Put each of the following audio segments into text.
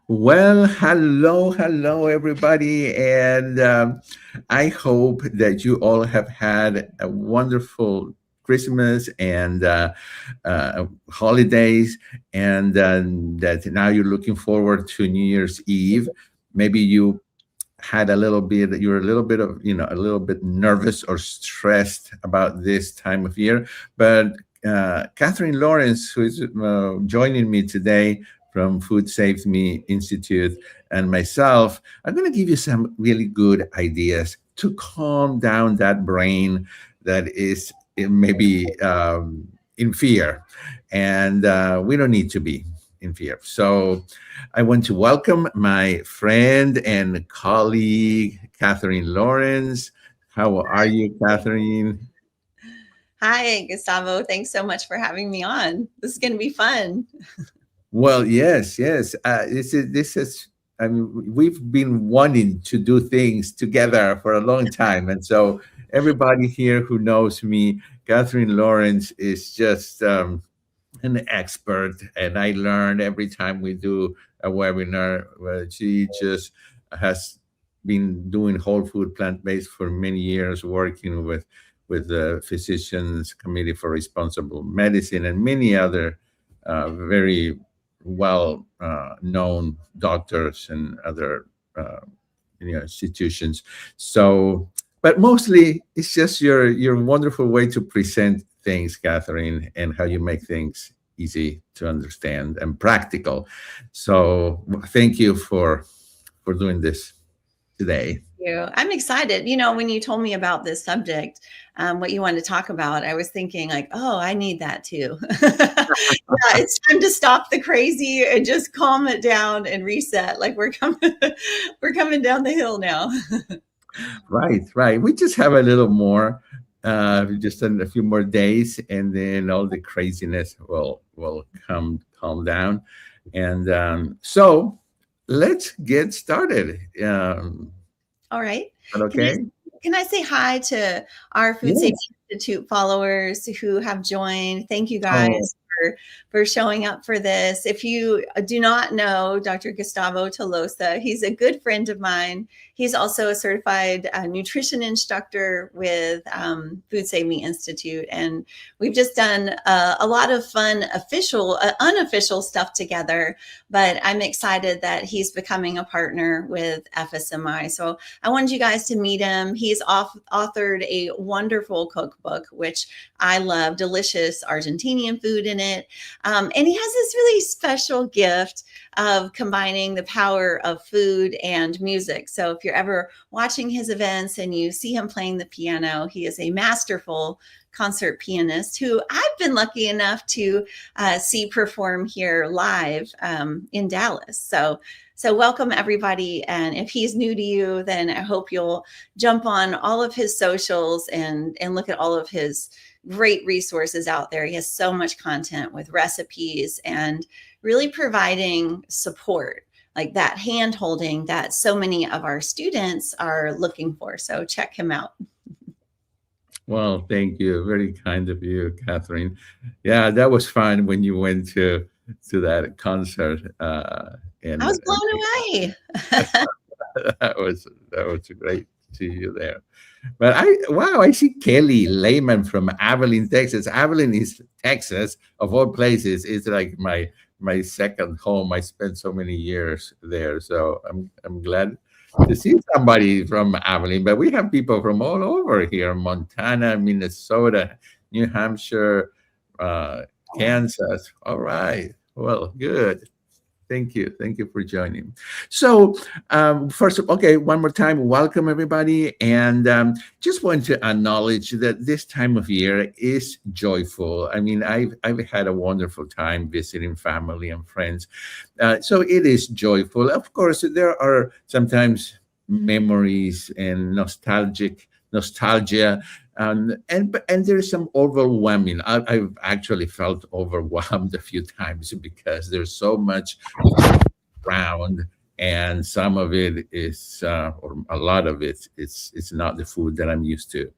Well, hello, everybody, and I hope that you all have had a wonderful Christmas and holidays, and that now you're looking forward to New Year's Eve. Maybe you're a little bit of, a little bit nervous or stressed about this time of year, but Katherine Lawrence, who is joining me today from Food Saves Me Institute, and myself, I'm going to give you some really good ideas to calm down that brain that is maybe in fear, and we don't need to be in fear. So I want to welcome my friend and colleague, Katherine Lawrence. How are you, Katherine? Hi, Gustavo. Thanks so much for having me on. This is going to be fun. Well, yes, yes. This is. I mean, we've been wanting to do things together for a long time, and so everybody here who knows me, Katherine Lawrence is just an expert, and I learn every time we do a webinar. Where she just has been doing whole food plant based for many years, working with the Physicians Committee for Responsible Medicine and many other very well known doctors and other uh, institutions. So, but mostly it's just your wonderful way to present things, Catherine, and how you make things easy to understand and practical. So, thank you for doing this today. I'm excited. When you told me about this subject, what you wanted to talk about, I was thinking like, oh, I need that too. Yeah, it's time to stop the crazy and just calm it down and reset. Like we're coming, we're coming down the hill now. Right, right. We just have a little more, just a few more days, and then all the craziness will come calm down. And so let's get started. All right. Can I Okay. can I say hi to our Food Safety Yes. Institute followers who have joined? Thank you Oh, guys for showing up for this. If you do not know Dr. Gustavo Tolosa, he's a good friend of mine. He's also a certified nutrition instructor with Food Save Me Institute, and we've just done a lot of fun official, unofficial stuff together. But I'm excited that he's becoming a partner with FSMI. So I wanted you guys to meet him. He's authored a wonderful cookbook, which I love, delicious Argentinian food in it. And he has this really special gift of combining the power of food and music. So if you're ever watching his events and you see him playing the piano, he is a masterful concert pianist who I've been lucky enough to see perform here live in Dallas. So welcome everybody. And if he's new to you, then I hope you'll jump on all of his socials and look at all of his great resources out there. He has so much content with recipes and really providing support, like that hand holding that so many of our students are looking for. So check him out. well, thank you. Very kind of you, Catherine. Yeah, that was fun when you went to that concert, I was and blown away. that was great to see you there. But I see Kelly Lehman from Abilene, Texas. Abilene is Texas, of all places. It's like my second home. I spent so many years there, so I'm glad to see somebody from Abilene. But we have people from all over here: Montana, Minnesota, New Hampshire, uh, Kansas. All right. Well, good. Thank you. Thank you for joining. So, first, okay, one more time, welcome everybody. And just want to acknowledge that this time of year is joyful. I mean, I've had a wonderful time visiting family and friends. So it is joyful. Of course, there are sometimes memories and nostalgia, and there's some overwhelming. I've actually felt overwhelmed a few times because there's so much around, and some of it is, or a lot of it, it's not the food that I'm used to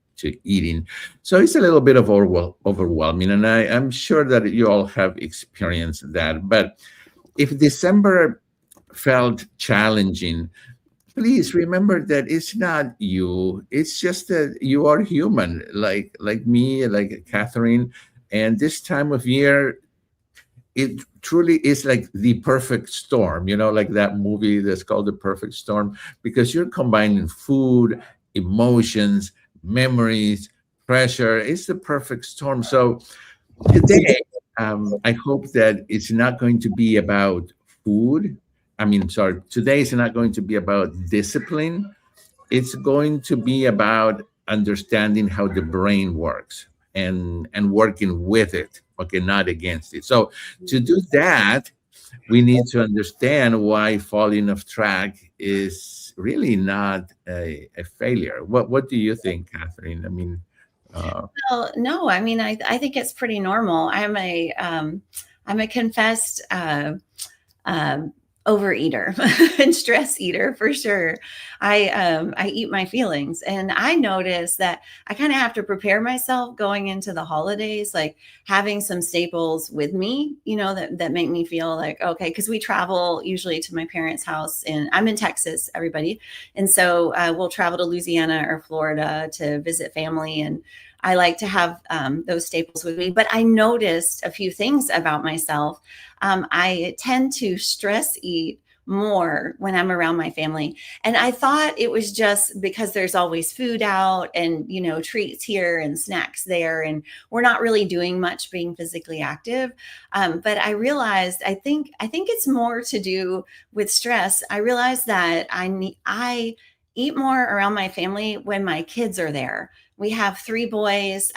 eating. So it's a little bit of overwhelming, and I'm sure that you all have experienced that. But if December felt challenging, please remember that it's not you. It's just that you are human, like me, like Catherine. And this time of year, it truly is like the perfect storm, like that movie that's called The Perfect Storm, because you're combining food, emotions, memories, pressure. It's the perfect storm. So today, I hope that it's not going to be about food. I mean, sorry, today is not going to be about discipline. It's going to be about understanding how the brain works and working with it, okay, not against it. So to do that, we need to understand why falling off track is really not a failure. What do you think, Catherine? I mean, uh, Well, no, I mean, I think it's pretty normal. I'm a confessed um, overeater and stress eater for sure. I eat my feelings, and I notice that I kind of have to prepare myself going into the holidays, like having some staples with me, that make me feel like okay, because we travel usually to my parents' house, and I'm in Texas, everybody, and so we'll travel to Louisiana or Florida to visit family, and I like to have those staples with me. But I noticed a few things about myself. I tend to stress eat more when I'm around my family. And I thought it was just because there's always food out and, treats here and snacks there. And we're not really doing much being physically active. But I realized, I think it's more to do with stress. I realized that I eat more around my family when my kids are there. We have three boys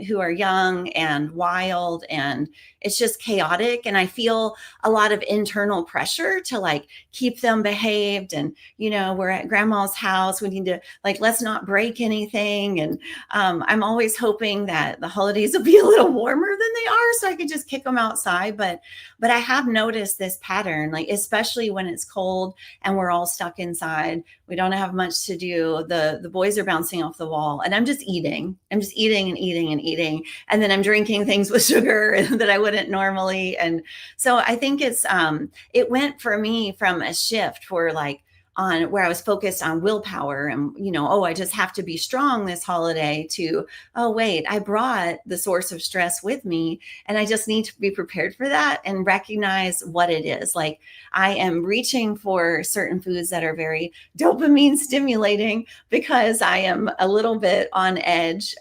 who are young and wild, and it's just chaotic. And I feel a lot of internal pressure to like keep them behaved. And, we're at grandma's house. We need to like, let's not break anything. And I'm always hoping that the holidays will be a little warmer than they are so I could just kick them outside. But I have noticed this pattern, like, especially when it's cold and we're all stuck inside, we don't have much to do. The boys are bouncing off the wall, and I'm just eating. I'm just eating and eating and eating. And then I'm drinking things with sugar that I wouldn't normally. And so I think it went for me from a shift where like on where I was focused on willpower and, oh, I just have to be strong this holiday to, oh, wait, I brought the source of stress with me, and I just need to be prepared for that and recognize what it is. Like I am reaching for certain foods that are very dopamine stimulating because I am a little bit on edge,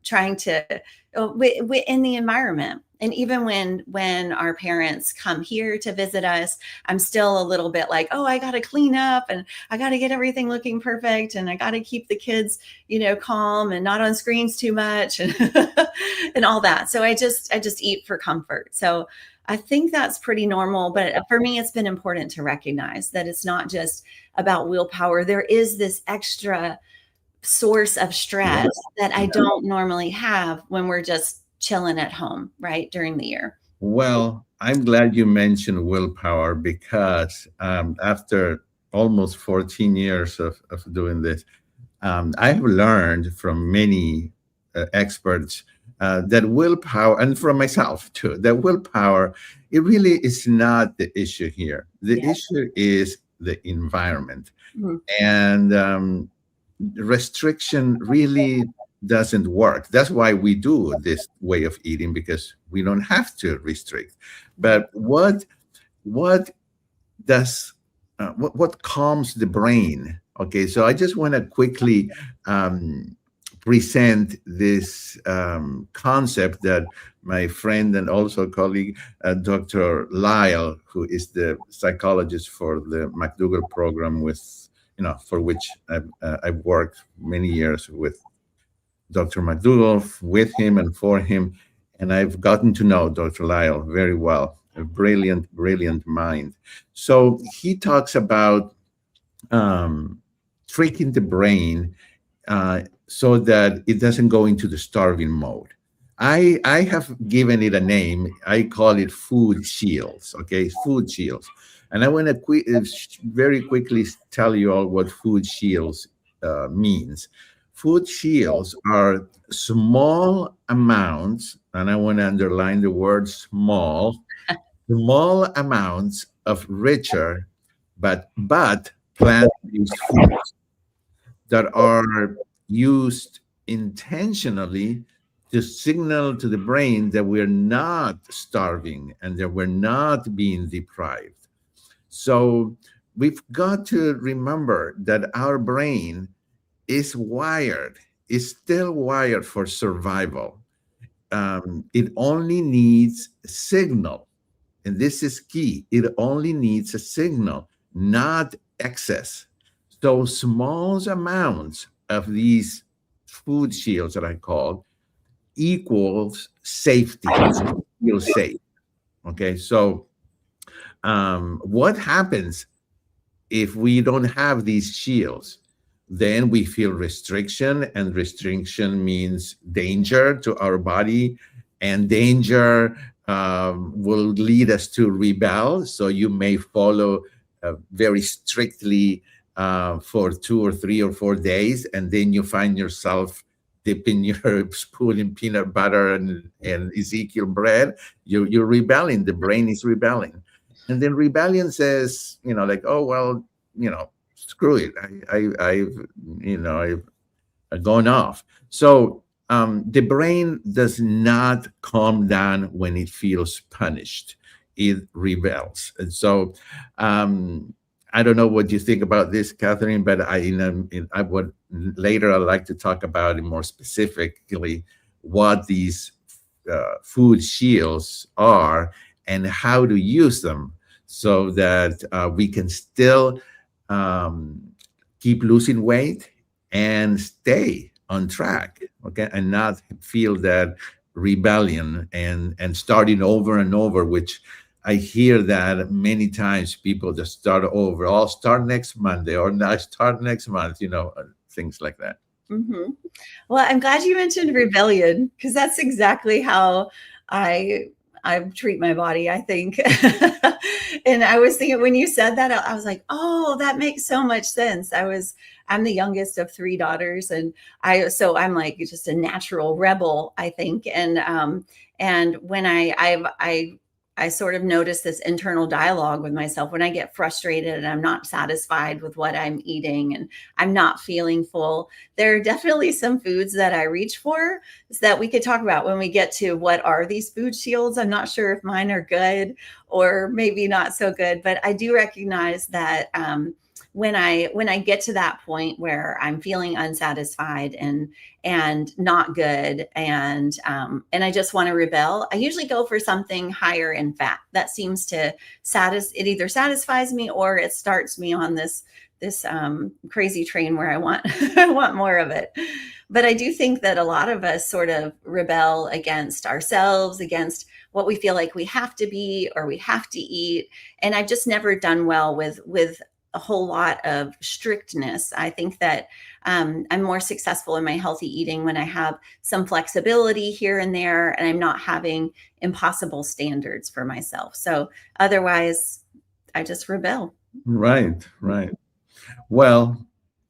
trying to in the environment. And even when our parents come here to visit us, I'm still a little bit like, oh, I got to clean up and I got to get everything looking perfect, and I got to keep the kids, calm and not on screens too much, and and all that. So I just eat for comfort. So I think that's pretty normal. But for me, it's been important to recognize that it's not just about willpower. There is this extra source of yeah, stress that I yeah. don't normally have when we're just chilling at home, right, during the year. Well, I'm glad you mentioned willpower because after almost 14 years of doing this, I have learned from many experts that willpower, and from myself too, that willpower, it really is not the issue here. The Yeah. issue is the environment. Mhm. And restriction really doesn't work. That's why we do this way of eating, because we don't have to restrict. But what does what calms the brain? Okay, so I just want to quickly um, present this concept that my friend and also colleague, Dr. Lyle, who is the psychologist for the McDougall program, with for which I've worked many years with Dr. McDougall, with him and for him, and I've gotten to know Dr. Lyle very well. A brilliant, brilliant mind. So he talks about um, tricking the brain so that it doesn't go into the starving mode. I have given it a name. I call it food shields. Okay, food shields. And I want to very quickly tell you all what food shields means. Food shields are small amounts, and I want to underline the word small, small amounts of richer, but plant-based foods that are used intentionally to signal to the brain that we're not starving and that we're not being deprived. So we've got to remember that our brain is still wired for survival. It only needs a signal, and this is key. It only needs a signal, not excess. So small amounts of these food shields that I call equals safety. So it feels safe. Okay. So what happens if we don't have these shields? Then we feel restriction, and restriction means danger to our body, and danger will lead us to rebel. So you may follow very strictly for 2 or 3 or 4 days, and then you find yourself dipping your spoon in peanut butter and Ezekiel bread. You're rebelling. The brain is rebelling. And then rebellion says, like, oh, well, screw it. I've gone off. So the brain does not calm down when it feels punished. It rebels. And so I don't know what you think about this, Catherine, but I would later I'd like to talk about it more specifically, what these food shields are and how to use them so that we can still um, keep losing weight and stay on track, okay, and not feel that rebellion and starting over and over, which I hear that many times people just start over. I'll start next Monday, or I start next month, things like that. Mm-hmm. Well, I'm glad you mentioned rebellion, because that's exactly how I I treat my body, I think. And I was thinking when you said that, I was like, oh, that makes so much sense. I'm the youngest of three daughters, and I'm like just a natural rebel, I think. And when I sort of notice this internal dialogue with myself when I get frustrated and I'm not satisfied with what I'm eating and I'm not feeling full. There are definitely some foods that I reach for that we could talk about when we get to what are these food shields. I'm not sure if mine are good or maybe not so good, but I do recognize that when I get to that point where I'm feeling unsatisfied and not good, and I just want to rebel, I usually go for something higher in fat. That seems to it either satisfies me or it starts me on this crazy train where I want I want more of it. But I do think that a lot of us sort of rebel against ourselves, against what we feel like we have to be or we have to eat. And I've just never done well with a whole lot of strictness. I think that I'm more successful in my healthy eating when I have some flexibility here and there, and I'm not having impossible standards for myself. So otherwise, I just rebel. Right, right. Well,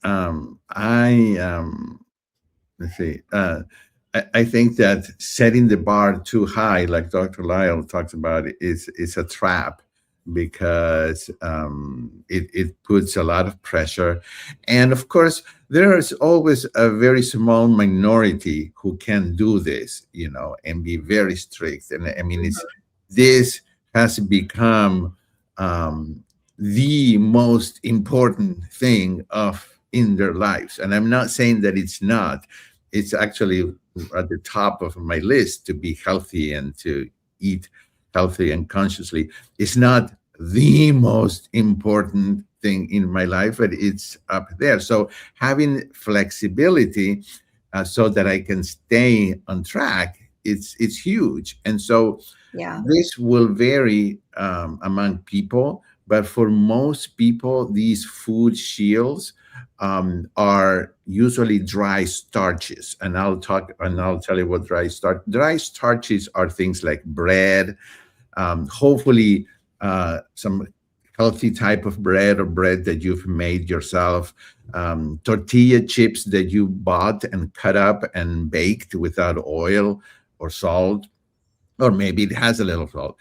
I let's see. I think that setting the bar too high, like Dr. Lyle talks about, is a trap, because it puts a lot of pressure, and of course there is always a very small minority who can do this, and be very strict. And I mean, this has become the most important thing of in their lives, and I'm not saying that it's not. It's actually at the top of my list to be healthy and to eat healthy and consciously. It's not the most important thing in my life, but it's up there. So having flexibility so that I can stay on track, it's huge. And so Yeah. this will vary among people, but for most people, these food shields are usually dry starches. And I'll tell you what dry starches are. Things like bread, hopefully some healthy type of bread or bread that you've made yourself, tortilla chips that you bought and cut up and baked without oil or salt, or maybe it has a little salt.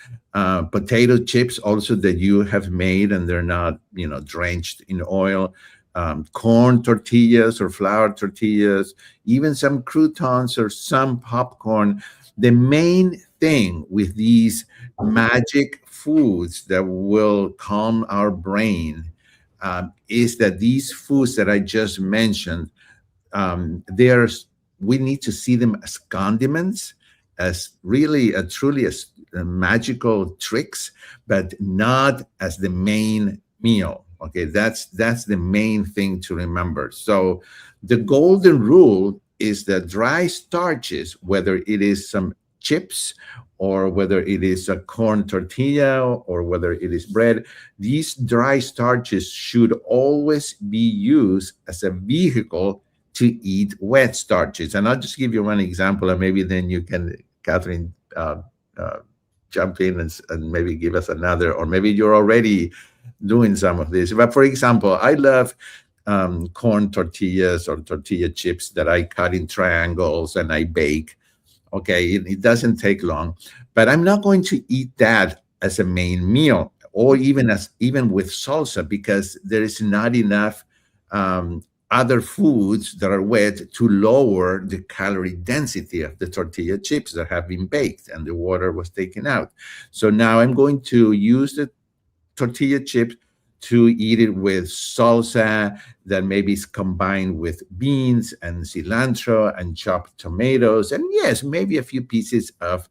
Potato chips also that you have made and they're not, drenched in oil. Corn tortillas or flour tortillas, even some croutons or some popcorn. The main thing with these magic foods that will calm our brain is that these foods that I just mentioned, there's we need to see them as condiments, as really truly as magical tricks, but not as the main meal. Okay, that's the main thing to remember. So the golden rule is that dry starches, whether it is some chips or whether it is a corn tortilla or whether it is bread, these dry starches should always be used as a vehicle to eat wet starches. And I'll just give you one example, and maybe then you can, Catherine, uh, jump in and maybe give us another, or maybe you're already doing some of this. But for example, I love corn tortillas or tortilla chips that I cut in triangles and I bake. Okay, it doesn't take long, but I'm not going to eat that as a main meal, or even with salsa, because there is not enough other foods that are wet to lower the calorie density of the tortilla chips that have been baked and the water was taken out. So now I'm going to use the tortilla chips to eat it with salsa that maybe is combined with beans and cilantro and chopped tomatoes, and yes, maybe a few pieces of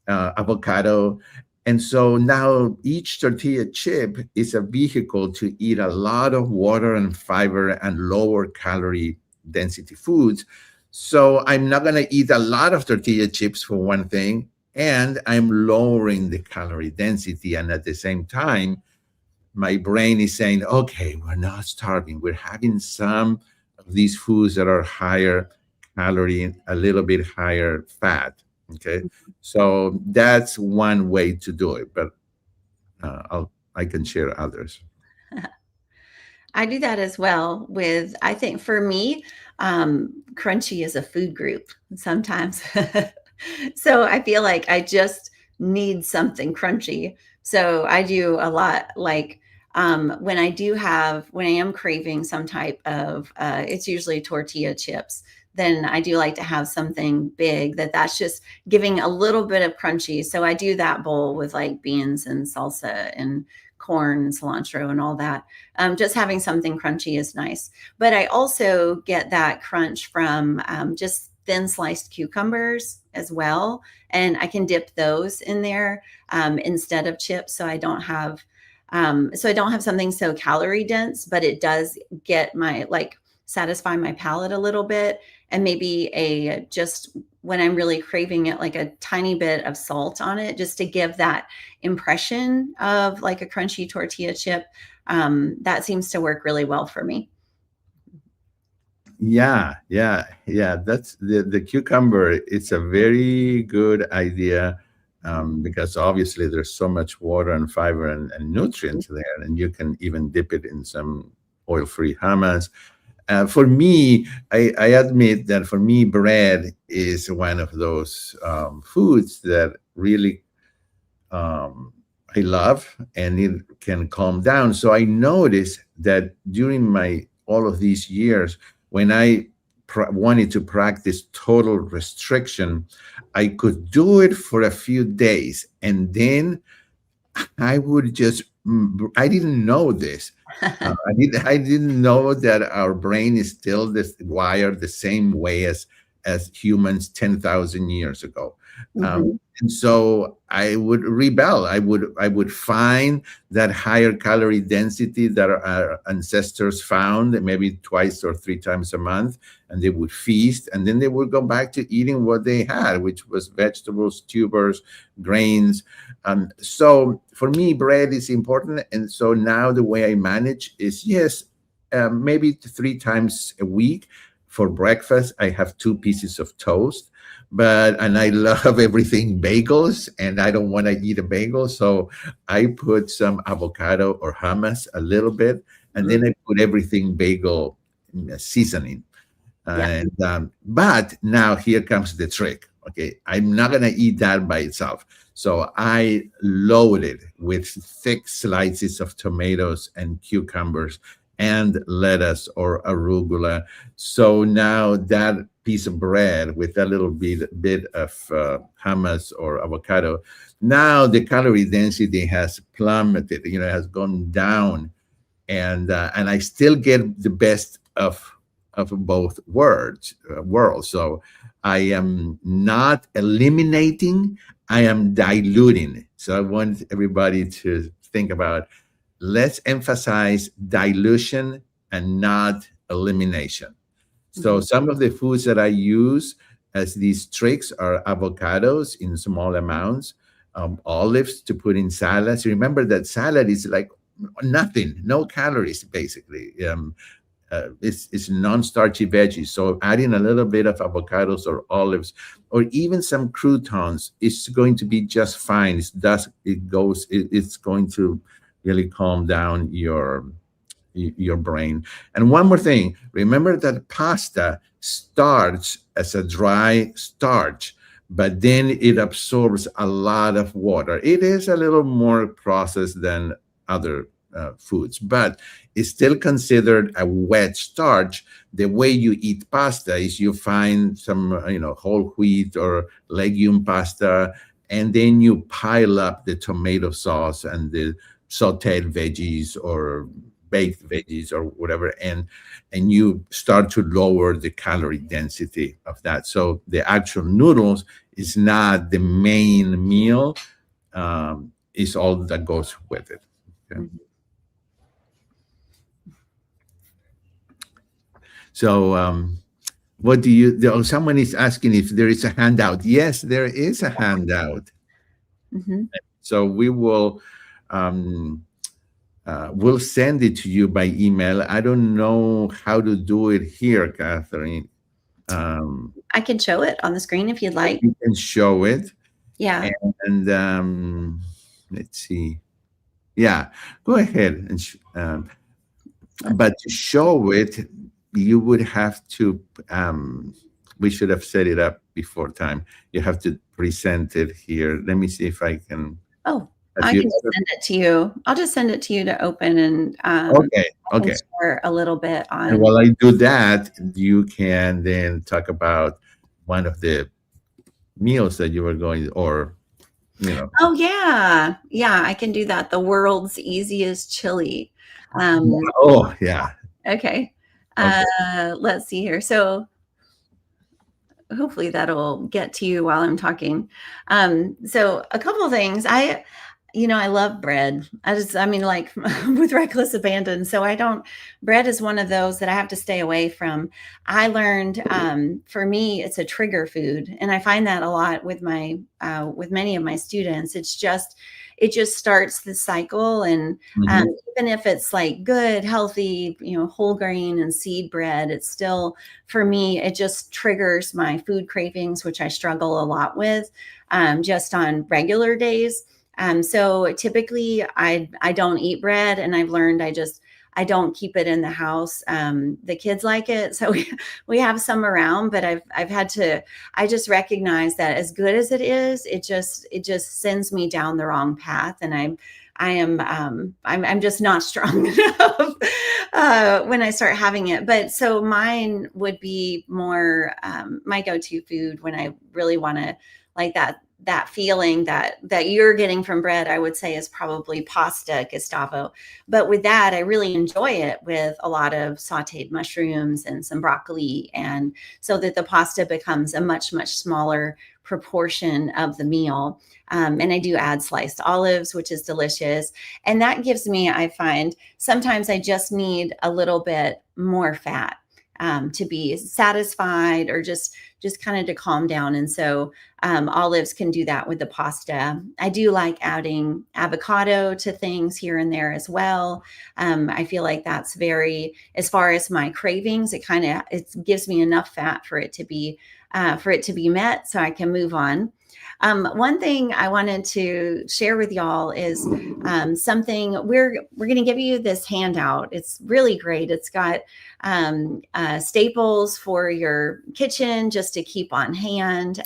avocado. And so now each tortilla chip is a vehicle to eat a lot of water and fiber and lower calorie density foods. So I'm not going to eat a lot of tortilla chips for one thing, and I'm lowering the calorie density. And at the same time, my brain is saying, okay, we're not starving. We're having some of these foods that are higher calorie, a little bit higher fat. Okay. So that's one way to do it, but I can share others. I do that as well with, I think for me, crunchy is a food group sometimes. So I feel like I just need something crunchy. So I do a lot like when when I am craving some type of, it's usually tortilla chips, then I do like to have something big that's just giving a little bit of crunchy. So I do that bowl with like beans and salsa and corn and cilantro and all that. Just having something crunchy is nice. But I also get that crunch from just thin sliced cucumbers as well. And I can dip those in there instead of chips. So I don't have something so calorie dense, but it does get my like satisfy my palate a little bit. And maybe just when I'm really craving it, like a tiny bit of salt on it, just to give that impression of like a crunchy tortilla chip. That seems to work really well for me. Yeah, yeah, yeah. That's the cucumber. It's a very good idea because obviously there's so much water and fiber and nutrients there, and you can even dip it in some oil-free hummus. For me, I admit that for me, bread is one of those foods that really I love, and it can calm down. So I noticed that during my all of these years, when I wanted to practice total restriction, I could do it for a few days, and then I would just, I didn't know this. I didn't know that our brain is still wired the same way as humans 10,000 years ago. Mhm. And so I would rebel. I would find that higher calorie density that our ancestors found maybe twice or three times a month, and they would feast, and then they would go back to eating what they had, which was vegetables, tubers, grains. So for me, bread is important. And so now the way I manage is, yes, maybe three times a week. For breakfast, I have two pieces of toast, and I love everything bagels, and I don't want to eat a bagel. So I put some avocado or hummus a little bit, and then Mhm. I put everything bagel seasoning. Yeah. And but now here comes the trick. Okay, I'm not gonna eat that by itself. So I load it with thick slices of tomatoes and cucumbers and lettuce or arugula. So now that piece of bread with a little bit of hummus or avocado, now the calorie density has plummeted. Has gone down, and I still get the best of both worlds. So I am not eliminating, I am diluting. So I want everybody to think about, let's emphasize dilution and not elimination. So Mhm. some of the foods that I use as these tricks are avocados in small amounts, olives to put in salads. Remember that salad is like nothing, no calories basically. It's non-starchy veggies. So adding a little bit of avocados or olives, or even some croutons, is going to be just fine. It's going to really calm down your brain. And one more thing, remember that pasta starts as a dry starch, but then it absorbs a lot of water. It is a little more processed than other foods, but it's still considered a wet starch. The way you eat pasta is you find some, whole wheat or legume pasta, and then you pile up the tomato sauce and the sauteed veggies or baked veggies or whatever, and you start to lower the calorie density of that. So the actual noodles is not the main meal, is all that goes with it. Okay. Mhm. So what do you someone is asking if there is a handout. Yes, there is a handout. Mhm. So um, we'll send it to you by email. I don't know how to do it here, Catherine. Um, I can show it on the screen if you'd like. you can show it, Yeah. and let's see. Yeah, go ahead but to show it, you would have to. We should have set it up before time. You have to present it here. Let me see if I can. Oh, Have I you? can just send it to you. I'll just send it to you to open, and Okay, I can okay. share a little bit And on. while I do that, you can then talk about one of the meals that you were going, or you know. Oh yeah, yeah, I can do that. The world's easiest chili. Um, Oh yeah. okay. Okay. Let's see here. So hopefully that'll get to you while I'm talking. So a couple of things. I love bread. Like with reckless abandon. So bread is one of those that I have to stay away from. I learned, for me, it's a trigger food. And I find that a lot with with many of my students. It just starts the cycle. And Mhm. even if it's like good, healthy, whole grain and seed bread, it's still, for me, it just triggers my food cravings, which I struggle a lot with, just on regular days. So typically I don't eat bread, and I've learned I don't keep it in the house. The kids like it, so we have some around, but I've had to. I just recognize that as good as it is, it just sends me down the wrong path, and I'm just not strong enough when I start having it. But so mine would be more my go-to food when I really want to, like that feeling that you're getting from bread, I would say, is probably pasta, Gustavo. But with that, I really enjoy it with a lot of sauteed mushrooms and some broccoli, and so that the pasta becomes a much, much smaller proportion of the meal. And I do add sliced olives, which is delicious. And that gives me, I find, sometimes I just need a little bit more fat to be satisfied, or just kind of to calm down. And so olives can do that with the pasta. I do like adding avocado to things here and there as well. I feel like that's very, as far as my cravings, it gives me enough fat for it to be met, so I can move on. One thing I wanted to share with y'all is something we're going to give you this handout. It's really great. It's got staples for your kitchen just to keep on hand,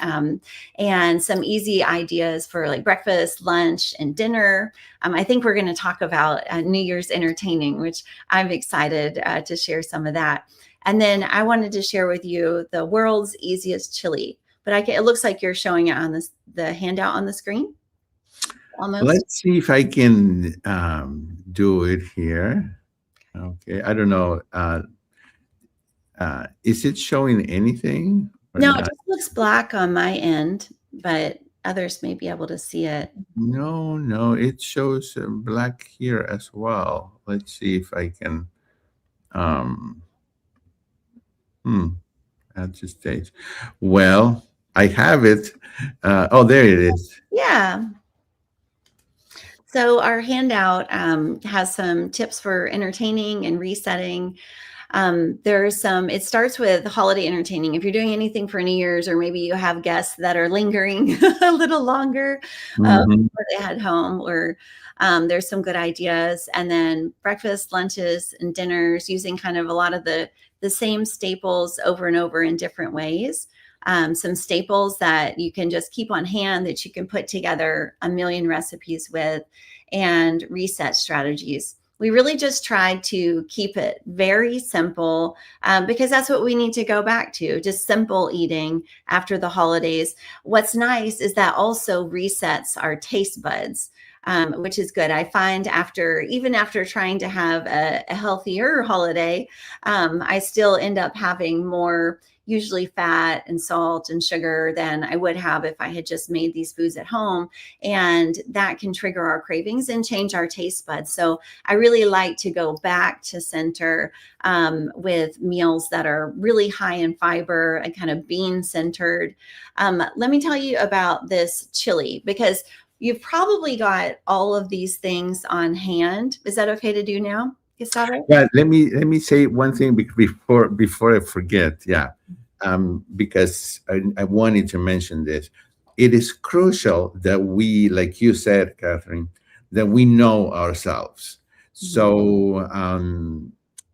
and some easy ideas for like breakfast, lunch, and dinner. I think we're going to talk about New Year's entertaining, which I'm excited to share some of that. And then I wanted to share with you the world's easiest chili. But it looks like you're showing it on the handout on the screen. Almost. Let's see if I can do it here. Okay, I don't know. Is it showing anything? No, it just looks black on my end, but others may be able to see it. No, it shows black here as well. Let's see if I can. Add to stage. Well, I have it. Oh, there it is. Yeah. So our handout has some tips for entertaining and resetting. It starts with holiday entertaining. If you're doing anything for New Year's, or maybe you have guests that are lingering a little longer before they head home, or there's some good ideas. And then breakfast, lunches, and dinners, using kind of a lot of the same staples over and over in different ways. Some staples that you can just keep on hand that you can put together a million recipes with, and reset strategies. We really just tried to keep it very simple because that's what we need to go back to, just simple eating after the holidays. What's nice is that also resets our taste buds, which is good. I find even after trying to have a healthier holiday, I still end up having more usually fat and salt and sugar than I would have if I had just made these foods at home. And that can trigger our cravings and change our taste buds. So I really like to go back to center with meals that are really high in fiber and kind of bean centered. Let me tell you about this chili, because you've probably got all of these things on hand. Is that okay to do now, Gustavo? Yeah, let me say one thing before I forget. Yeah, because I wanted to mention this. It is crucial that we, like you said, Katherine, that we know ourselves. So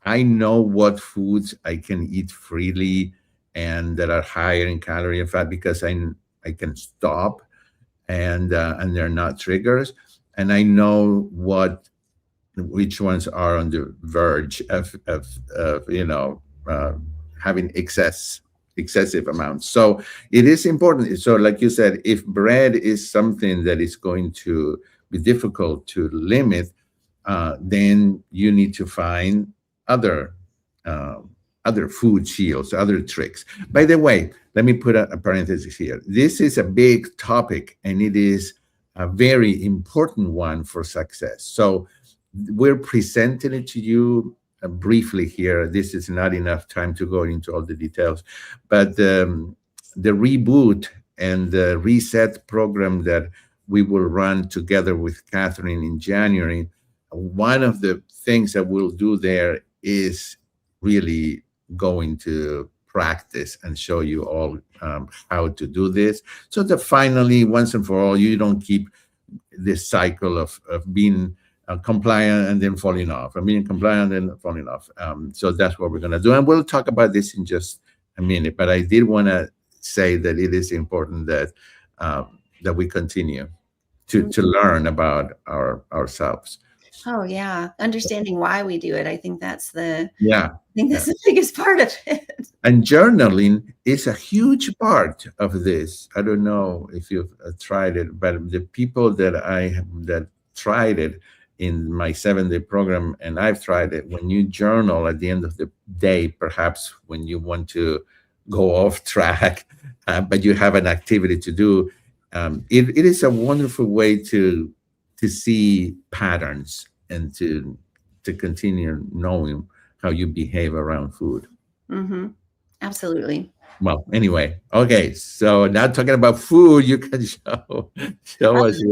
I know what foods I can eat freely and that are higher in calorie and fat, because I can stop, and they're not triggers, and I know which ones are on the verge of having excessive amounts. So it is important. So like you said, if bread is something that is going to be difficult to limit, then you need to find other food shields, other tricks. By the way, let me put a parenthesis here. This is a big topic, and it is a very important one for success. So we're presenting it to you briefly here. This is not enough time to go into all the details, but the Reboot and the ReSet program that we will run together with Katherine in January, one of the things that we'll do there is really going to practice and show you all how to do this, so that finally, once and for all, you don't keep this cycle of being compliant and then falling off, and being compliant and then falling off. So that's what we're going to do, and we'll talk about this in just a minute. But I did want to say that it is important that we continue to learn about ourselves. Oh yeah, understanding why we do it. I think that's the the biggest part of it. And journaling is a huge part of this. I don't know if you've tried it, but the people that tried it in my 7-day program, and I've tried it, when you journal at the end of the day, perhaps when you want to go off track, but you have an activity to do, it is a wonderful way to see patterns and to continue knowing how you behave around food. Mm-hmm. Absolutely. Well, anyway, okay. So now talking about food, you can show us.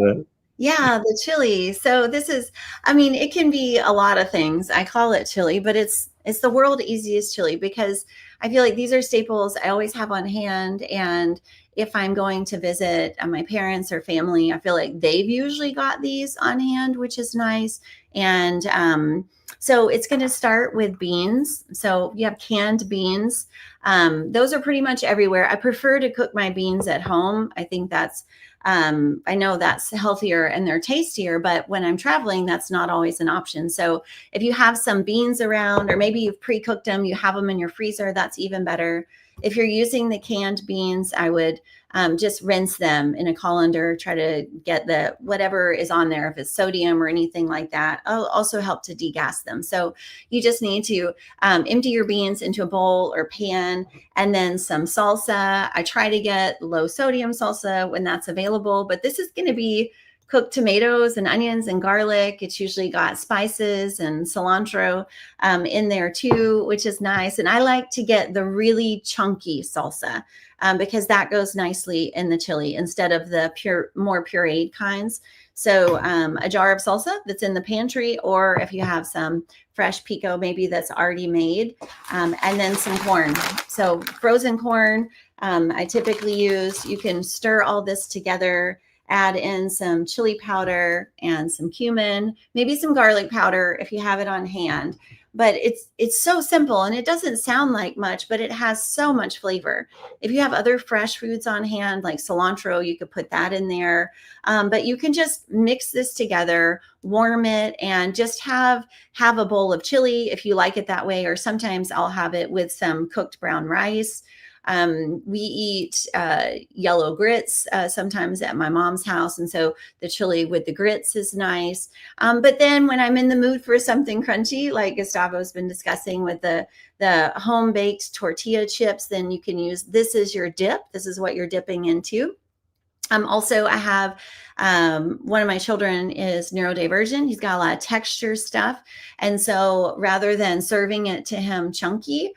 Yeah, the chili. So this is, it can be a lot of things. I call it chili, but it's the world easiest chili, because I feel like these are staples I always have on hand, and if I'm going to visit my parents or family, I feel like they've usually got these on hand, which is nice. And so it's going to start with beans. So you have canned beans. Those are pretty much everywhere. I prefer to cook my beans at home. I think that's I know that's healthier and they're tastier, but when I'm traveling, that's not always an option. So if you have some beans around, or maybe you've pre-cooked them, you have them in your freezer, that's even better. If you're using the canned beans, I would just rinse them in a colander, try to get the whatever is on there, if it's sodium or anything like that. I'll also help to degas them. So you just need to empty your beans into a bowl or pan, and then some salsa. I try to get low sodium salsa when that's available, but this is going to be cooked tomatoes and onions and garlic. It's usually got spices and cilantro in there too, which is nice. And I like to get the really chunky salsa because that goes nicely in the chili instead of the more pureed kinds. So a jar of salsa that's in the pantry, or if you have some fresh pico, maybe that's already made, and then some corn. So frozen corn, I typically use. You can stir all this together, add in some chili powder and some cumin, maybe some garlic powder if you have it on hand. But it's so simple, and it doesn't sound like much, but it has so much flavor. If you have other fresh foods on hand, like cilantro, you could put that in there. But you can just mix this together, warm it, and just have a bowl of chili if you like it that way. Or sometimes I'll have it with some cooked brown rice. We eat yellow grits sometimes at my mom's house. And so the chili with the grits is nice. But then when I'm in the mood for something crunchy, like Gustavo's been discussing with the home baked tortilla chips, then you can use this as your dip. This is what you're dipping into. Also, I have one of my children is neurodivergent. He's got a lot of texture stuff. And so rather than serving it to him chunky,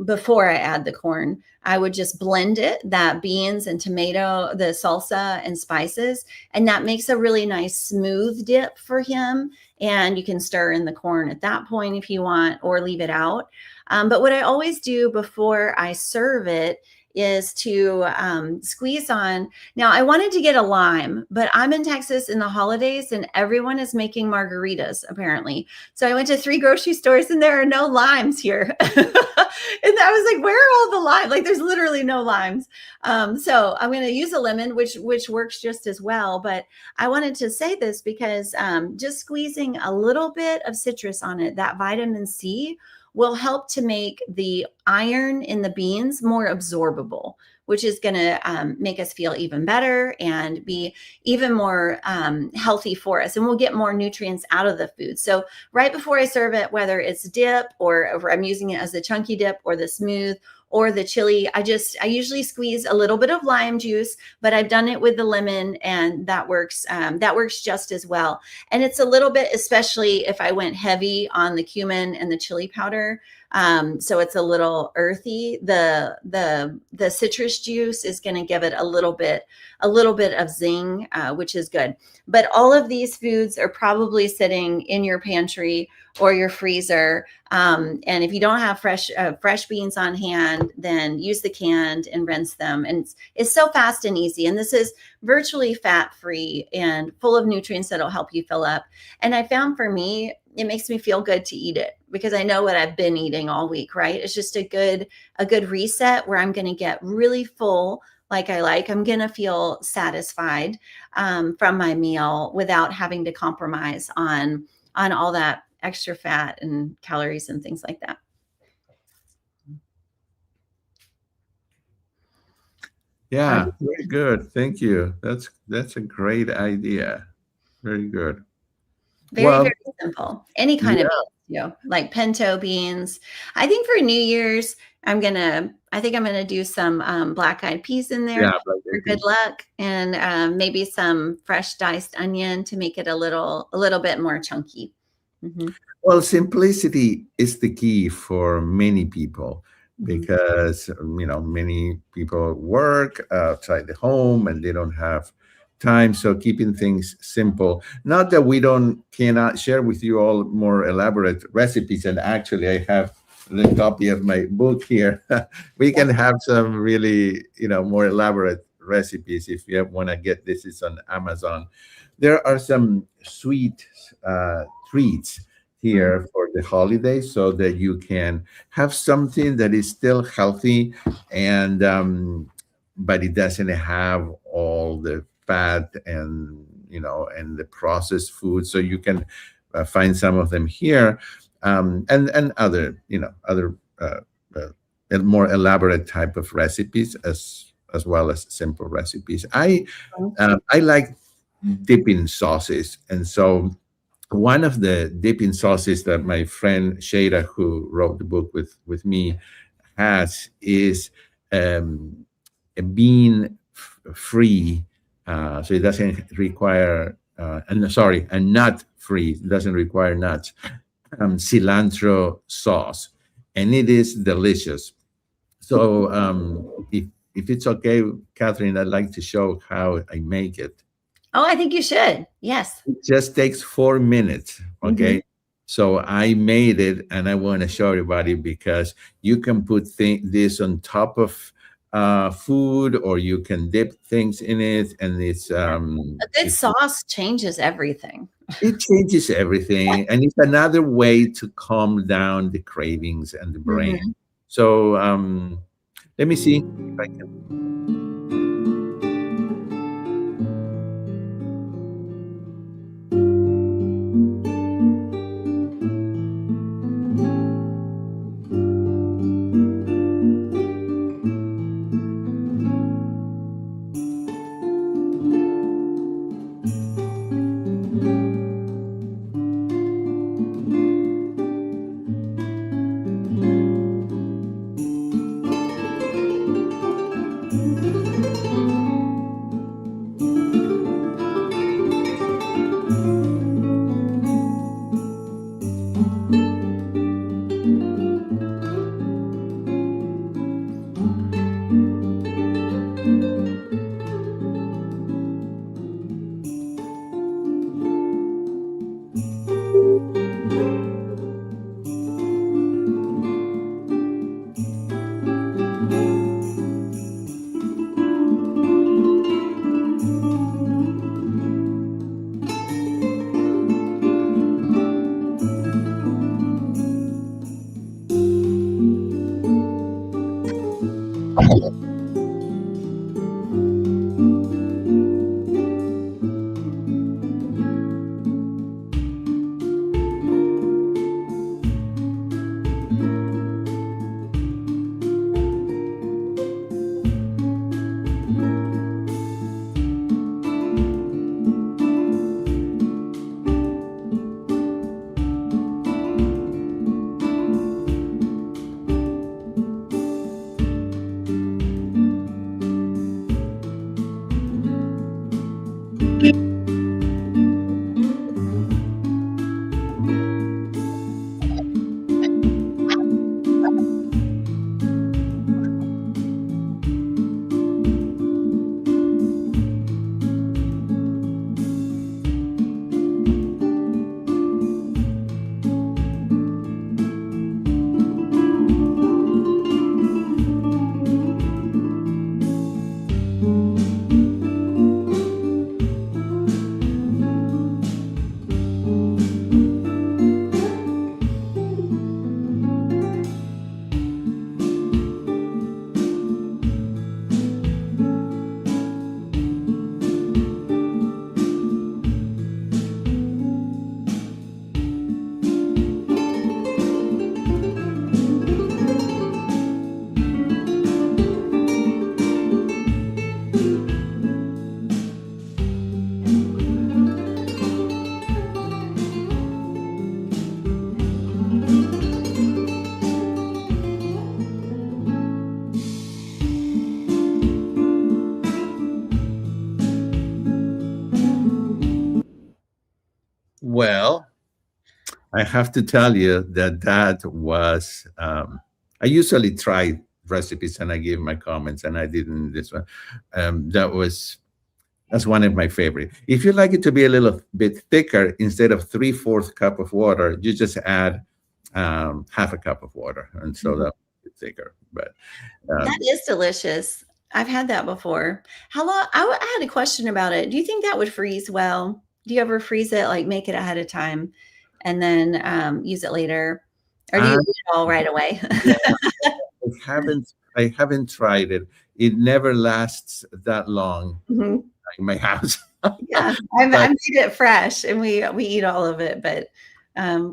before I add the corn, I would just blend it, that beans and tomato, the salsa and spices, and that makes a really nice smooth dip for him. And you can stir in the corn at that point if you want, or leave it out. But what I always do before I serve it is to squeeze on. Now, I wanted to get a lime, but I'm in Texas in the holidays and everyone is making margaritas, apparently. So I went to 3 grocery stores and there are no limes here. And I was like, where are all the limes? Like, there's literally no limes. So I'm going to use a lemon, which works just as well. But I wanted to say this because just squeezing a little bit of citrus on it, that vitamin C, will help to make the iron in the beans more absorbable, which is going to make us feel even better and be even more healthy for us. And we'll get more nutrients out of the food. So right before I serve it, whether it's dip or I'm using it as the chunky dip or the smooth or the chili, I usually squeeze a little bit of lime juice, but I've done it with the lemon and that works just as well. And it's a little bit, especially if I went heavy on the cumin and the chili powder. So it's a little earthy. The citrus juice is going to give it a little bit of zing, which is good. But all of these foods are probably sitting in your pantry or your freezer. And if you don't have fresh beans on hand, then use the canned and rinse them. And it's so fast and easy. And this is virtually fat-free and full of nutrients that'll help you fill up. And I found for me, it makes me feel good to eat it because I know what I've been eating all week, right? It's just a good reset where I'm going to get really full like I like. I'm going to feel satisfied from my meal without having to compromise on all that extra fat and calories and things like that. Yeah, very good. Thank you. That's a great idea. Very good. Very simple. Any kind of beans, like pinto beans. I think for New Year's, I think I'm gonna do some black-eyed peas in there for good luck, and maybe some fresh diced onion to make it a little bit more chunky. Mm-hmm. Well, simplicity is the key for many people because many people work outside the home and they don't have time. So keeping things simple. Not that we cannot share with you all more elaborate recipes. And actually, I have the copy of my book here. We Yeah. can have some really, more elaborate recipes if you want to get this. Is on Amazon. There are some sweet treats Mhm. here for the holidays, so that you can have something that is still healthy, and but it doesn't have all the fat and and the processed food. So you can find some of them here, and other other and more elaborate type of recipes, as well as simple recipes. I like dipping sauces, and so one of the dipping sauces that my friend Shada, who wrote the book with me, has is um, a bean free, so it doesn't require. And sorry, a nut free. It doesn't require nuts. Cilantro sauce, and it is delicious. So, if it's okay, Catherine, I'd like to show how I make it. Oh, I think you should. Yes. It just takes 4 minutes. Hmm. Okay. So I made it, and I want to show everybody, because you can put this on top of food, or you can dip things in it, and A good it's sauce changes everything. it changes everything, and it's another way to calm down the cravings and the brain. Hmm. So let me see if I can. Well, I have to tell you that that was. I usually try recipes and I give my comments, and I didn't this one. That's one of my favorite. If you like it to be a little bit thicker, instead of 3/4 cup of water, you just add half a cup of water, and so Mhm. that it's thicker. But That um, is delicious. I've had that before. How long? I had a question about it. Do you think that would freeze well? Do you ever freeze it, like make it ahead of time, and then use it later, or do you I, eat it all right away? yeah, I haven't tried it. It never lasts that long Mhm. in my house. Yeah, I But made it fresh, and we eat all of it, but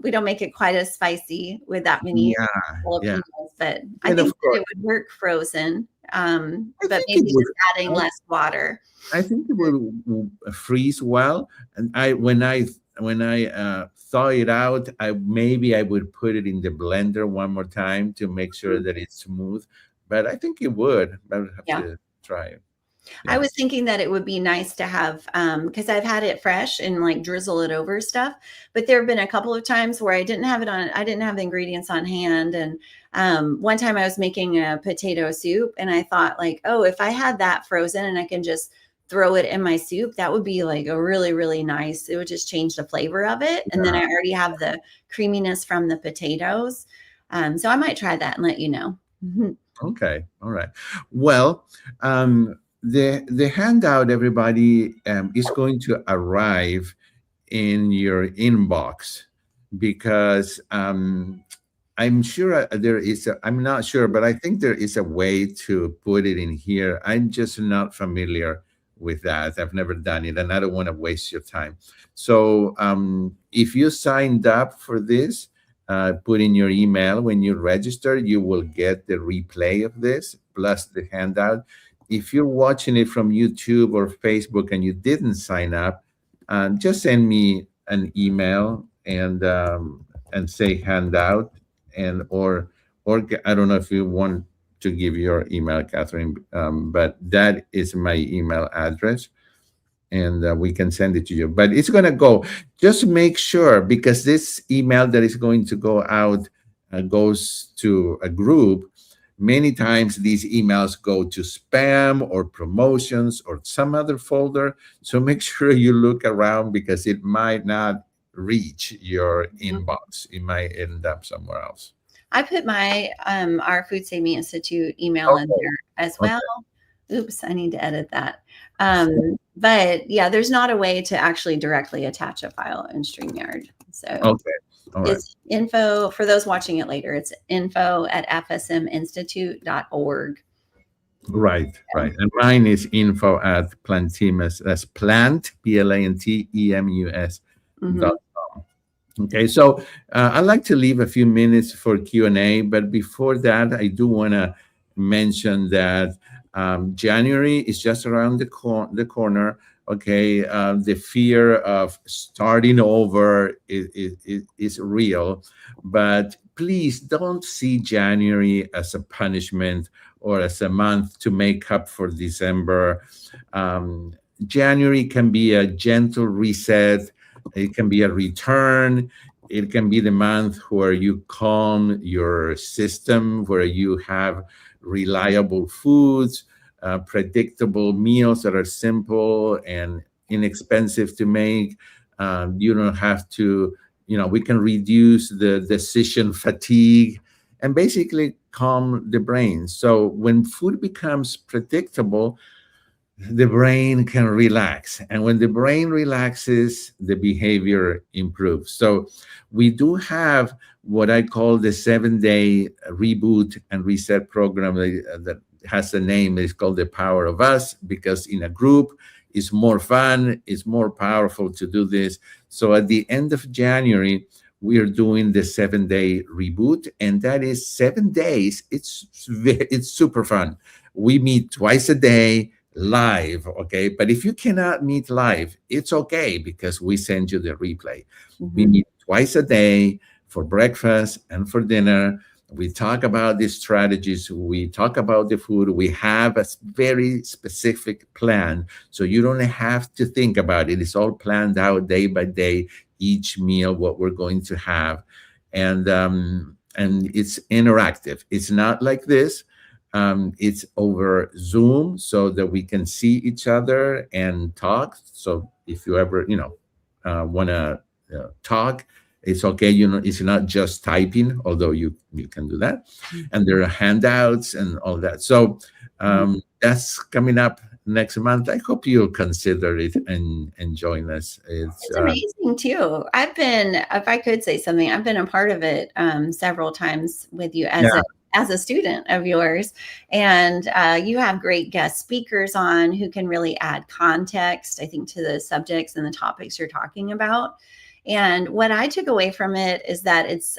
we don't make it quite as spicy with that many yeah, yeah, jalapenos. But I and think of that course, it would work frozen, I but think it maybe would. just adding less water. I think it will freeze well. And when I thaw it out, I would put it in the blender one more time to make sure that it's smooth. But I think it would. I would have Yeah. to try it. I Yeah. was thinking that it would be nice to have, because I've had it fresh and like drizzle it over stuff. But there have been a couple of times where I didn't have the ingredients on hand. And one time I was making a potato soup and I thought, like, oh, if I had that frozen and I can just throw it in my soup, that would be like a really, really nice, it would just change the flavor of it. And then I already have the creaminess from the potatoes. So I might try that and let you know. Mhm. Okay. All right. Well, the handout, everybody, is going to arrive in your inbox because I'm sure I'm not sure, but I think there is a way to put it in here. I'm just not familiar with that. I've never done it, and I don't want to waste your time. So if you signed up for this, put in your email when you register, you will get the replay of this plus the handout. If you're watching it from YouTube or Facebook and you didn't sign up, just send me an email and say handout I don't know if you want to give your email, Catherine, but that is my email address, and we can send it to you. But it's going to go. Just make sure, because this email that is going to go out goes to a group. Many times these emails go to spam or promotions or some other folder. So make sure you look around because it might not reach your inbox. It might end up somewhere else. I put my our Food Saving Institute email in Okay. there as well. Okay. Oops, I need to edit that. But yeah, there's not a way to actually directly attach a file in StreamYard. So Okay. All right. it's info for those watching it later. It's info@fsminstitute.org. Right, So, right. And mine is info at plantemus. That's plant, PLANTEMUS mhm. dot. Okay, so I'd like to leave a few minutes for Q&A, but before that, I do want to mention that January is just around the corner. Okay, the fear of starting over is real, but please don't see January as a punishment or as a month to make up for December. January can be a gentle reset. It can be a return. It can be the month where you calm your system, where you have reliable foods, predictable meals that are simple and inexpensive to make. You don't have to, we can reduce the decision fatigue and basically calm the brain. So when food becomes predictable, the brain can relax. And when the brain relaxes, the behavior improves. So we do have what I call the 7-day reboot and reset program that has a name. It's called the Power of Us, because in a group, it's more fun, it's more powerful to do this. So at the end of January, we are doing the 7-day reboot, and that is 7 days. It's super fun. We meet twice a day live, okay? But if you cannot meet live, it's okay because we send you the replay. We Mhm. meet twice a day for breakfast and for dinner. We talk about these strategies. We talk about the food. We have a very specific plan. So you don't have to think about it. It's all planned out day by day, each meal, what we're going to have. And it's interactive. It's not like this. It's over Zoom so that we can see each other and talk. So if you ever, want to talk, It's okay, it's not just typing, although you can do that. And there are handouts and all that. So that's coming up next month. I hope you'll consider it and join us. It's It's amazing too. I've been, if I could say something, I've been a part of it several times with you yeah, as a student of yours, and you have great guest speakers on who can really add context, I think, to the subjects and the topics you're talking about. And what I took away from it is that it's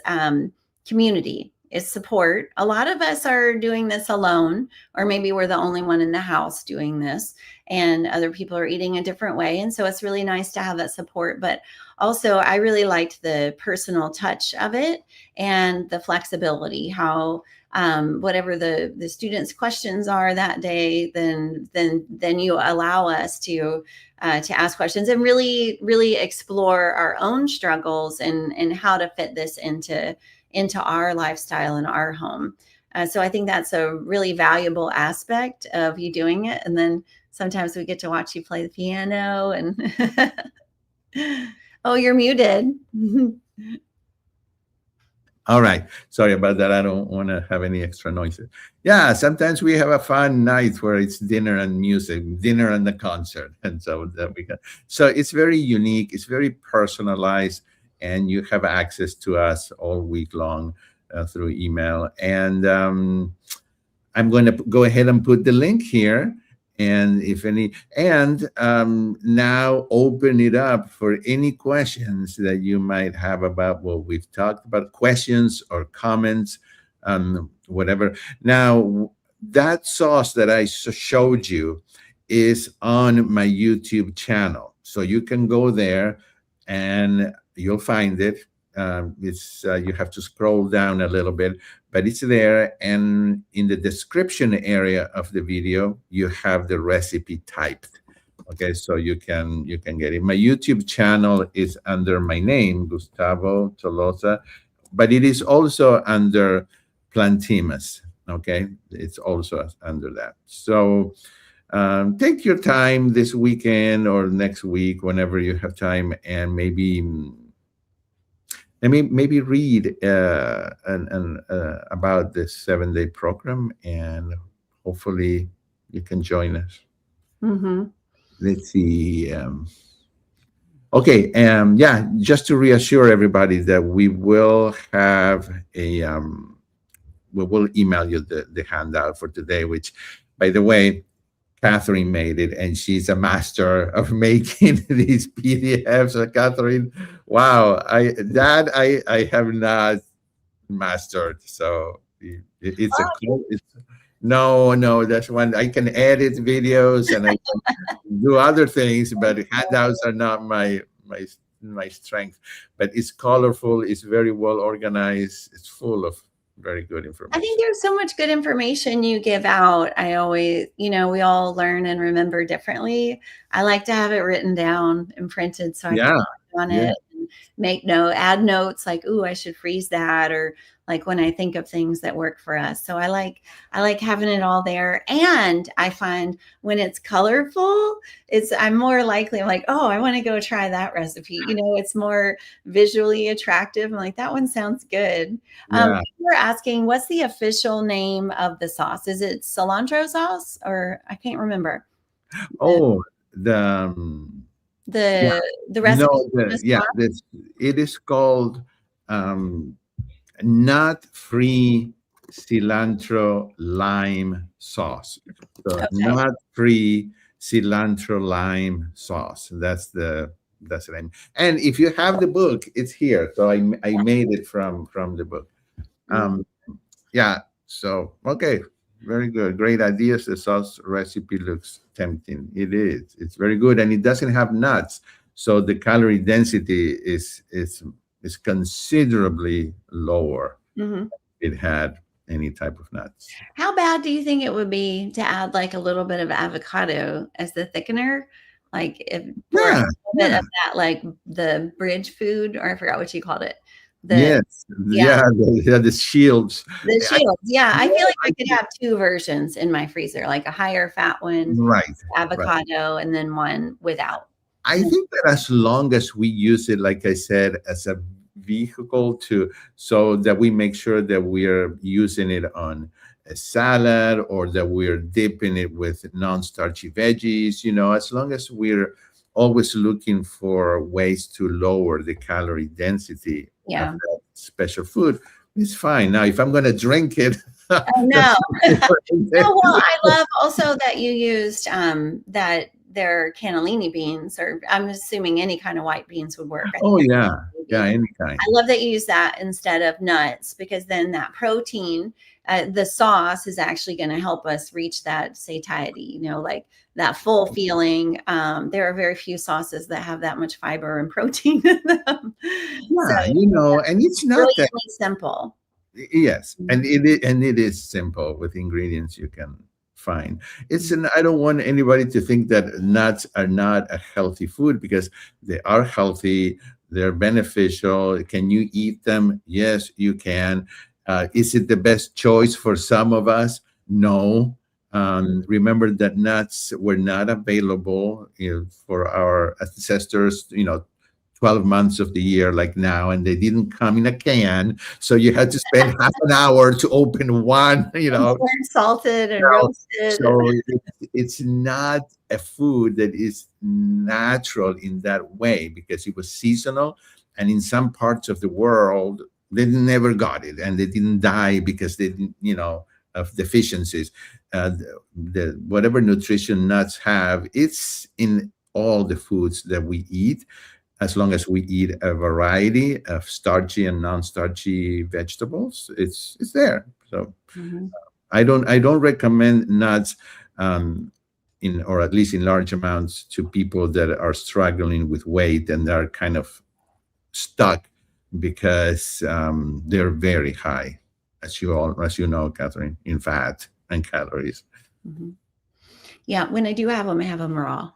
community. It's support. A lot of us are doing this alone, or maybe we're the only one in the house doing this, and other people are eating a different way. And so it's really nice to have that support. But also, I really liked the personal touch of it and the flexibility, how whatever the students' questions are that day, then you allow us to ask questions and really explore our own struggles and how to fit this into our lifestyle and our home. So I think that's a really valuable aspect of you doing it. And then sometimes we get to watch you play the piano and oh, you're muted. all right. Sorry about that. I don't want to have any extra noises. Yeah, sometimes we have a fun night where it's dinner and music, dinner and the concert, and so that we can. So it's very unique. It's very personalized, and you have access to us all week long through email. And I'm going to go ahead and put the link here. And if any, and now open it up for any questions that you might have about what we've talked about, questions or comments, whatever. Now, that sauce that I showed you is on my YouTube channel. So you can go there and you'll find it. It's you have to scroll down a little bit, but it's there. And in the description area of the video, you have the recipe typed. Okay, so you can get it. My YouTube channel is under my name, Gustavo Tolosa, but it is also under Plantimus. Okay, it's also under that. So take your time this weekend or next week, whenever you have time, and maybe read about this 7-day program, and hopefully you can join us. Mm-hmm. Let's see. Okay. Yeah, just to reassure everybody that we will have we will email you the handout for today, which, by the way, Katherine made it, and she's a master of making these PDFs. So Katherine, wow, I have not mastered. So it's a cool. No, that's one. I can edit videos and I can do other things, but handouts are not my strength. But it's colorful. It's very well organized. It's full of very good I information. think there's so much good information you give out. I always, we all learn and remember differently. I like to have it written down and printed so I can Yeah, work on yeah. it and add notes like, ooh, I should freeze that, or like when I think of things that work for us. So I like having it all there. And I find when it's colorful, I'm more likely, I'm like, oh, I want to go try that recipe. It's more visually attractive. I'm like, that one sounds good. Yeah. You're asking, what's the official name of the sauce? Is it cilantro sauce, or I can't remember Oh, the yeah, the recipe? it is called nut free cilantro lime sauce. So Okay. nut free cilantro lime sauce. That's the name. And if you have the book, it's here. So I made it from the book. Mm. Yeah. So okay. Very good. Great ideas. The sauce recipe looks tempting. It is. It's very good, and it doesn't have nuts, so the calorie density is considerably lower. Mm-hmm. If it had any type of nuts. How bad do you think it would be to add like a little bit of avocado as the thickener? Like if for a Yeah. little bit Yeah. of that, like the bridge food, or I forgot what you called it. Yes. Yeah, Yeah. The shields. the I, shields. Yeah, I feel like I could yeah, have two versions in my freezer, like a higher fat one, right. Right. avocado, and then one without. I think that as long as we use it, like I said, as a vehicle to, so that we make sure that we are using it on a salad, or that we're dipping it with non-starchy veggies. As long as we're always looking for ways to lower the calorie density of Yeah. that special food, it's fine. Now, if I'm going to drink it, I know. that's No, well, I love also that you used that they're cannellini beans, or I'm assuming any kind of white beans would work. I oh think yeah, maybe. yeah, any kind. I love that you use that instead of nuts, because then that protein, the sauce is actually going to help us reach that satiety, like that full feeling. There are very few sauces that have that much fiber and protein in them. So Yeah, and it's not that. brilliantly simple. Yes, and Mhm. it is simple with ingredients you can find. I don't want anybody to think that nuts are not a healthy food, because they are healthy. They're beneficial. Can you eat them? Yes, you can. Is it the best choice for some of us? No. Remember that nuts were not available, for our ancestors, 12 months of the year like now, and they didn't come in a can, so you had to spend half an hour to open one. And they're salted and So, roasted. so it's not a food that is natural in that way, because it was seasonal, and in some parts of the world they never got it, and they didn't die because they didn't, of deficiencies. Whatever nutrition nuts have, it's in all the foods that we eat, as long as we eat a variety of starchy and non-starchy vegetables. It's there. So Mhm. I don't recommend nuts, um, or at least in large amounts, to people that are struggling with weight and are kind of stuck, because they're very high, as you know, Catherine, in fat and calories. Mhm. Yeah, when I do I have them raw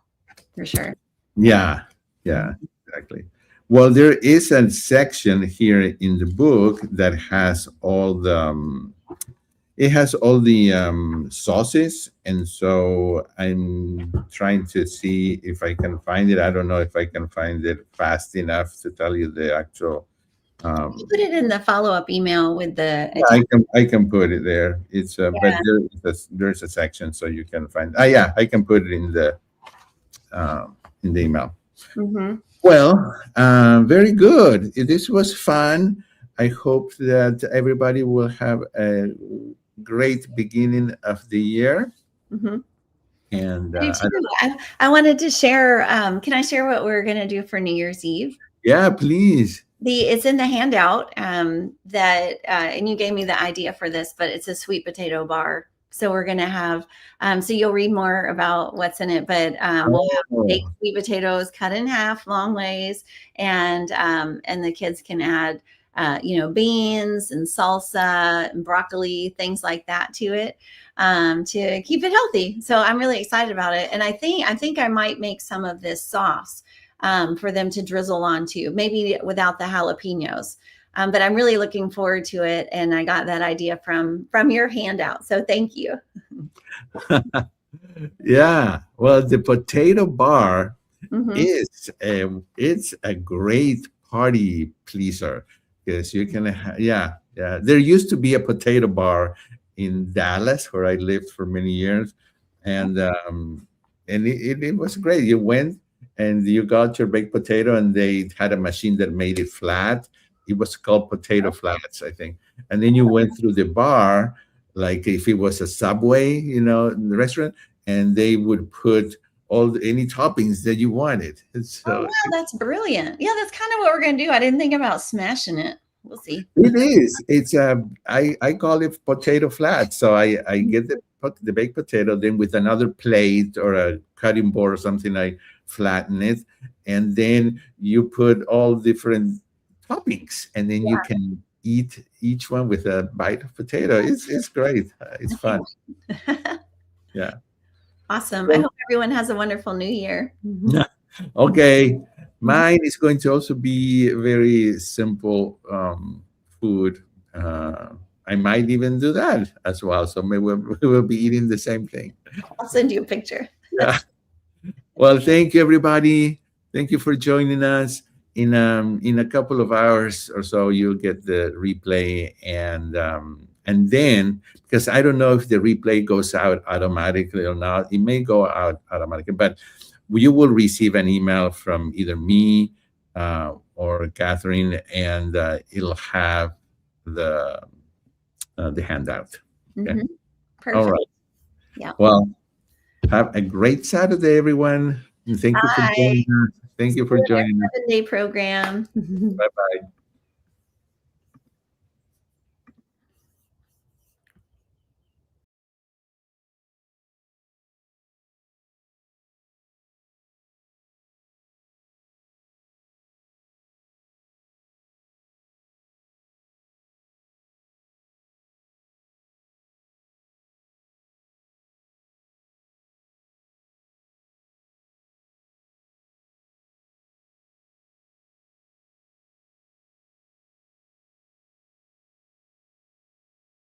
for sure. Yeah, yeah, Mhm. exactly. Well, there is a section here in the book that has all the sauces, and so I'm trying to see if I can find it. I don't know if I can find it fast enough to tell you the actual. You Um, put it in the follow-up email with the yeah, I can put it there. It's but yeah. there's a section, so you can find. Yeah, I can put it in the email. Mhm. Well, very good. This was fun. I hope that everybody will have a great beginning of the year. Mhm. And I do too. I wanted to share, can I share what we're gonna do for New Year's Eve? yeah, please. It's in the handout, that, and you gave me the idea for this, but it's a sweet potato bar. So we're gonna have, so you'll read more about what's in it, but we'll have baked Oh, sweet potatoes cut in half, long ways, and the kids can add, beans and salsa and broccoli, things like that to it, to keep it healthy. So I'm really excited about it, and I think I might make some of this sauce, for them to drizzle onto, maybe without the jalapenos. But I'm really looking forward to it, and I got that idea from your handout. So thank you. yeah. Well, the potato bar Hmm. it's a great party pleaser, because you can yeah, there used to be a potato bar in Dallas where I lived for many years, and it was great. You went and you got your baked potato, and they had a machine that made it flat. It was called potato flats, I think. And then you went through the bar, like if it was a Subway, in the restaurant, and they would put any toppings that you wanted. And Oh so wow, that's brilliant. Yeah, that's kind of what we're gonna do. I didn't think about smashing it. We'll see. it is. It's I call it potato flat. So I get the baked potato, then with another plate or a cutting board or something, I flatten it, and then you put all different toppings, and then you can eat each one with a bite of potato. It's great. It's I fun. can't. Yeah. Awesome. I hope everyone has a wonderful new year. Mhm. Okay. Mhm. Mine is going to also be very simple food. I might even do that as well. So maybe we will be eating the same thing. I'll send you a picture. Yeah. Well, thank you, everybody. Thank you for joining us. in a couple of hours or so, you'll get the replay, and then, because I don't know if the replay goes out automatically or not, it may go out automatically, but you will receive an email from either me or Katherine, and it'll have the handout. Okay. Mhm. All Perfect. right. Yeah. Well, have a great Saturday, everyone. And thank you for Bye. joining us. Thank See you you for in our joining us. 7-day program. Bye bye.